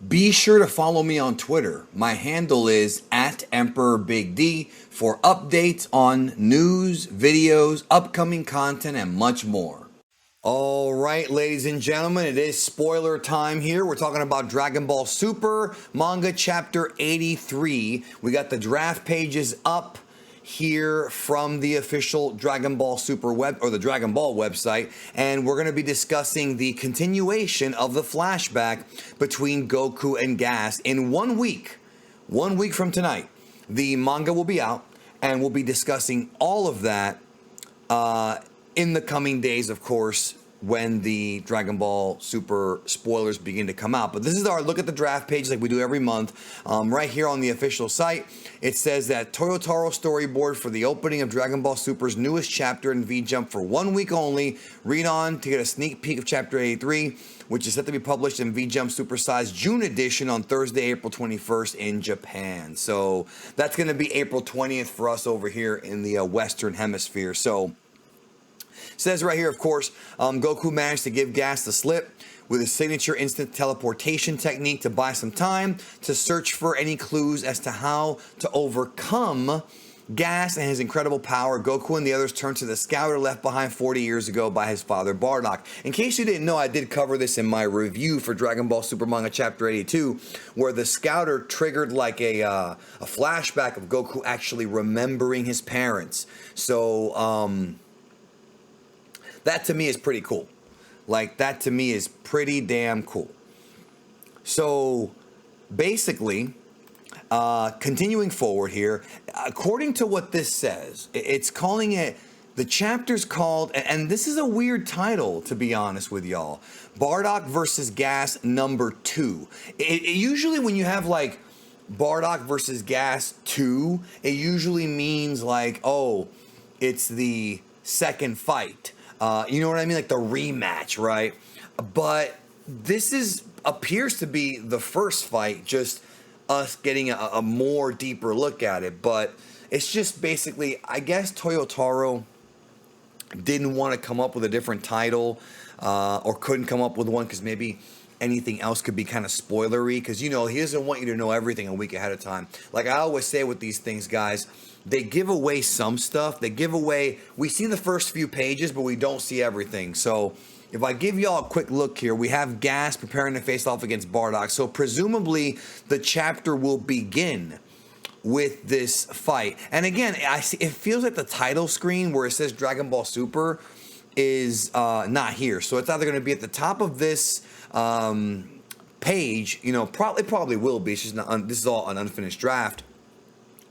Be sure to follow me on Twitter. My handle is @EmperorBigD for updates on news, videos, upcoming content, and much more. All right, ladies and gentlemen, it is spoiler time here. We're talking about Dragon Ball Super Manga Chapter 83. We got the draft pages up here from the official Dragon Ball Super web, or the Dragon Ball website, and we're going to be discussing the continuation of the flashback between Goku and Gas in 1 week. 1 week from tonight, the manga will be out, and we'll be discussing all of that in the coming days, of course, when the Dragon Ball Super spoilers begin to come out. But this is our look at the draft page like we do every month. Right here on the official site, it says that Toyotaro storyboard for the opening of Dragon Ball Super's newest chapter in V-Jump for 1 week only. Read on to get a sneak peek of Chapter 83, which is set to be published in V-Jump Supersized June edition on Thursday, April 21st in Japan. So that's going to be April 20th for us over here in the Western Hemisphere. So says right here, of course, Goku managed to give Gas the slip with his signature instant teleportation technique to buy some time to search for any clues as to how to overcome Gas and his incredible power. Goku and the others turned to the scouter left behind 40 years ago by his father Bardock. In case you didn't know, I did cover this in my review for Dragon Ball Super Manga Chapter 82, where the scouter triggered like a flashback of Goku actually remembering his parents. So, that to me is pretty cool. Like, that to me is pretty damn cool. So, basically, continuing forward here, according to what this says, it's calling it, the chapter's called, and this is a weird title, to be honest with y'all, Bardock versus Gas number 2. It usually, when you have, like, Bardock versus Gas 2, it usually means, like, oh, it's the second fight. You know what I mean? Like the rematch, right? But this appears to be the first fight, just us getting a more deeper look at it. But it's just basically, I guess Toyotaro didn't want to come up with a different title, or couldn't come up with one because maybe anything else could be kind of spoilery, because, you know, he doesn't want you to know everything a week ahead of time. Like I always say with these things, guys, they give away some stuff. They give away, we see the first few pages, but we don't see everything. So if I give y'all a quick look here, we have Gas preparing to face off against Bardock. So presumably the chapter will begin with this fight. And again, I see, it feels like the title screen where it says Dragon Ball Super is not here. So it's either going to be at the top of this page, you know, probably will be. It's just not, this is all an unfinished draft,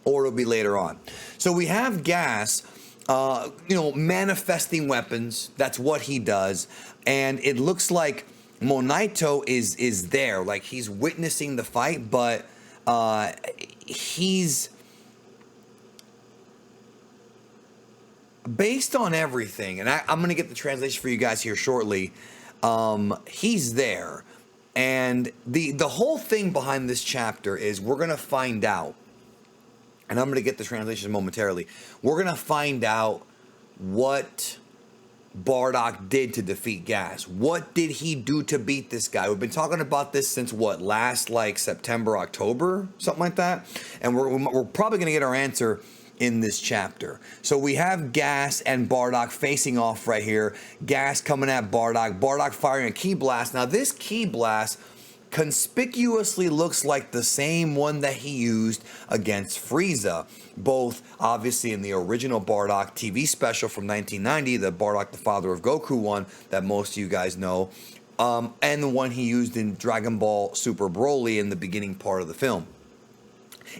or it'll be later on. So we have Gas, you know, manifesting weapons. That's what he does. And it looks like Monaito is there. Like he's witnessing the fight, but he's, based on everything, and I'm going to get the translation for you guys here shortly, he's there. And the whole thing behind this chapter is we're going to find out, and I'm going to get the translation momentarily, we're going to find out what Bardock did to defeat Gas. What did he do to beat this guy? We've been talking about this since what, last like September, October, something like that. And we're probably going to get our answer in this chapter. So we have Gas and Bardock facing off right here. Gas coming at Bardock. Bardock firing a ki blast. Now this ki blast conspicuously looks like the same one that he used against Frieza, both obviously in the original Bardock TV special from 1990, the Bardock the Father of Goku one that most of you guys know, and the one he used in Dragon Ball Super Broly in the beginning part of the film.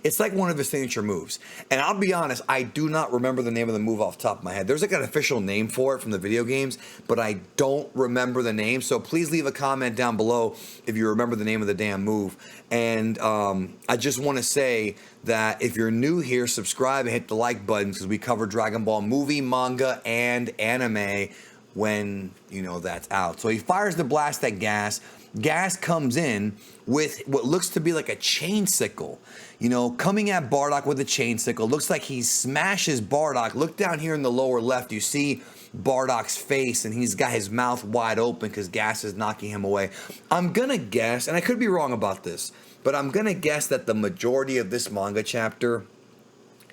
It's like one of his signature moves. And I'll be honest, I do not remember the name of the move off the top of my head. There's like an official name for it from the video games, but I don't remember the name. So please leave a comment down below if you remember the name of the damn move. And I just want to say that if you're new here, subscribe and hit the like button, because we cover Dragon Ball movie, manga, and anime when, you know, that's out. So he fires the blast at Gas. Gas comes in with what looks to be like a chain sickle, you know, coming at Bardock with a chain sickle. Looks like he smashes Bardock. Look down here in the lower left. You see Bardock's face and he's got his mouth wide open because gas is knocking him away. I'm going to guess, and I could be wrong about this, but I'm going to guess that the majority of this manga chapter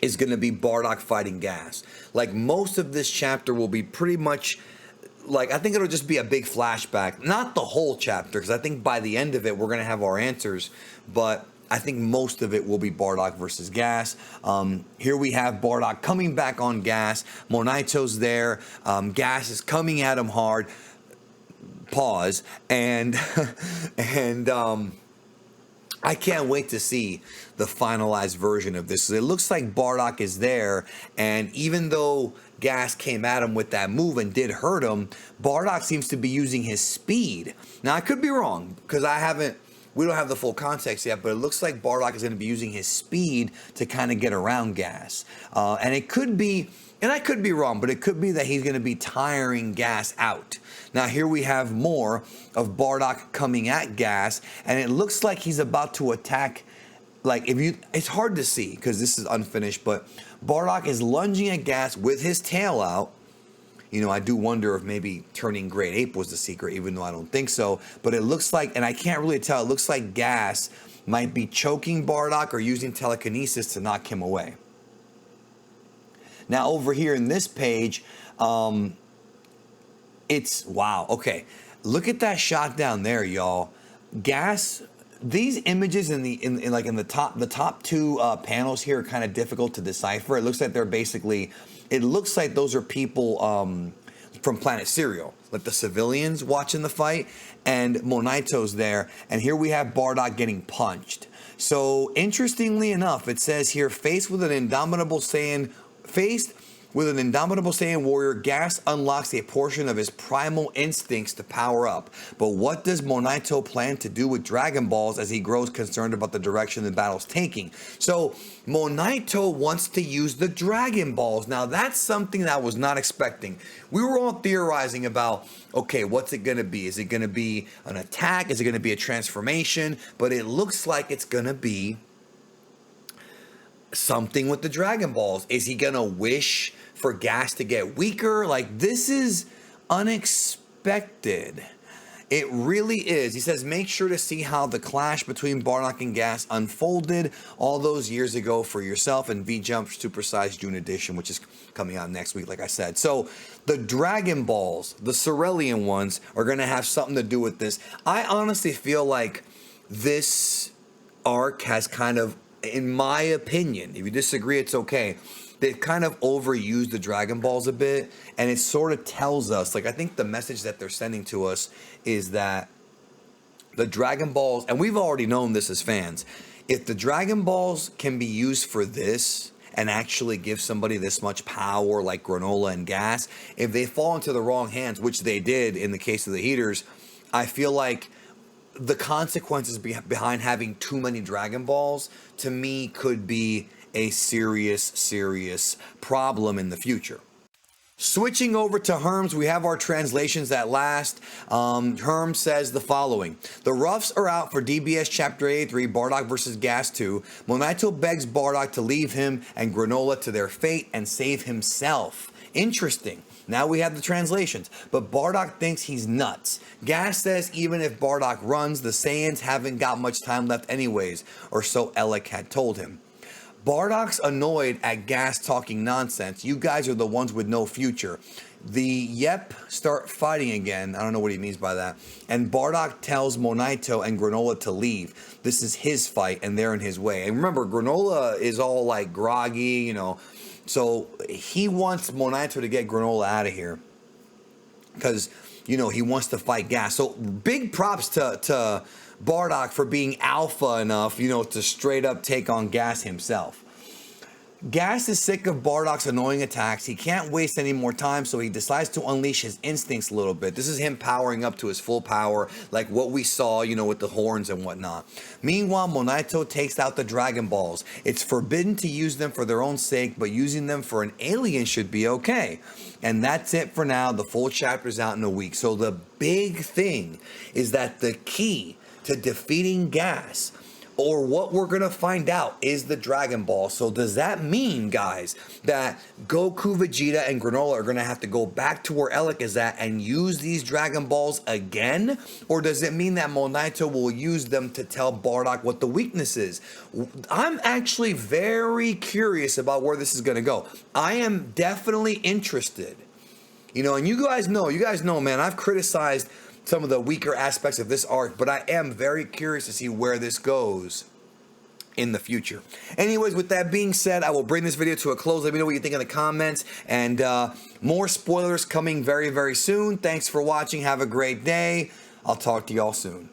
is going to be Bardock fighting gas. Like, most of this chapter will be pretty much, like, I think it'll just be a big flashback. Not the whole chapter, because I think by the end of it, we're going to have our answers. But I think most of it will be Bardock versus Gas. Here we have Bardock coming back on Gas. Monaito's there. Gas is coming at him hard. Pause. And I can't wait to see the finalized version of this. It looks like Bardock is there, and even though Gas came at him with that move and did hurt him, Bardock seems to be using his speed. Now, I could be wrong, because we don't have the full context yet, but it looks like Bardock is going to be using his speed to kind of get around Gas. And it could be, and I could be wrong, but it could be that he's going to be tiring Gas out. Now, here we have more of Bardock coming at Gas, and it looks like he's about to attack. Like, it's hard to see because this is unfinished, but Bardock is lunging at Gas with his tail out. You know, I do wonder if maybe turning Great Ape was the secret, even though I don't think so. But it looks like, and I can't really tell, it looks like Gas might be choking Bardock or using telekinesis to knock him away. Now, over here in this page, it's, wow, okay. Look at that shot down there, y'all. Gas, these images in the top two panels here are kind of difficult to decipher. It looks like they're basically, it looks like those are people from Planet Cereal, like the civilians watching the fight, and Monaito's there, and here we have Bardock getting punched. So, interestingly enough, it says here, faced with an indomitable Saiyan warrior, Gas unlocks a portion of his primal instincts to power up. But what does Monaito plan to do with Dragon Balls as he grows concerned about the direction the battle's taking? So, Monaito wants to use the Dragon Balls. Now, that's something that I was not expecting. We were all theorizing about, okay, what's it going to be? Is it going to be an attack? Is it going to be a transformation? But it looks like it's going to be something with the Dragon Balls. Is he going to wish for Gas to get weaker? Like, this is unexpected. It really is. He says, make sure to see how the clash between Bardock and Gas unfolded all those years ago for yourself in V-Jump Supersized June edition, which is coming out next week, like I said. So the Dragon Balls, the Cerealian ones, are going to have something to do with this. I honestly feel like this arc has kind of, in my opinion, if you disagree, it's okay, they've kind of overused the Dragon Balls a bit, and it sort of tells us, like, I think the message that they're sending to us is that the Dragon Balls, and we've already known this as fans, if the Dragon Balls can be used for this and actually give somebody this much power like Granola and Gas, if they fall into the wrong hands, which they did in the case of the Heaters, I feel like the consequences behind having too many Dragon Balls, to me, could be a serious problem in the future. Switching over to Herms, we have our translations at last. Herms says the following. The roughs are out for DBS Chapter 83, Bardock vs. Gas 2. Monaito begs Bardock to leave him and Granola to their fate and save himself. Interesting. Now we have the translations. But Bardock thinks he's nuts. Gas says even if Bardock runs, the Saiyans haven't got much time left anyways, or so Elec had told him. Bardock's annoyed at Gas talking nonsense. You guys are the ones with no future. The Yep start fighting again. I don't know what he means by that. And Bardock tells Monaito and Granola to leave. This is his fight and they're in his way. And remember, Granola is all like groggy, you know. So he wants Monaito to get Granola out of here because, you know, he wants to fight Gas. So big props to Bardock for being alpha enough, you know, to straight up take on Gas himself. Gas is sick of Bardock's annoying attacks. He can't waste any more time, so he decides to unleash his instincts a little bit. This is him powering up to his full power, like what we saw, you know, with the horns and whatnot. Meanwhile, Monaito takes out the Dragon Balls. It's forbidden to use them for their own sake, but using them for an alien should be okay. And that's it for now. The full chapter's out in a week. So the big thing is that the key to defeating Gas or what we're gonna find out is the Dragon Ball. So does that mean, guys, that Goku, Vegeta, and Granola are gonna have to go back to where Elec is at and use these Dragon Balls again? Or does it mean that Monaito will use them to tell Bardock what the weakness is? I'm actually very curious about where this is gonna go. I am definitely interested. And you guys know, man, I've criticized some of the weaker aspects of this arc, but I am very curious to see where this goes in the future. Anyways, with that being said, I will bring this video to a close. Let me know what you think in the comments, and more spoilers coming very, very soon. Thanks for watching. Have a great day. I'll talk to y'all soon.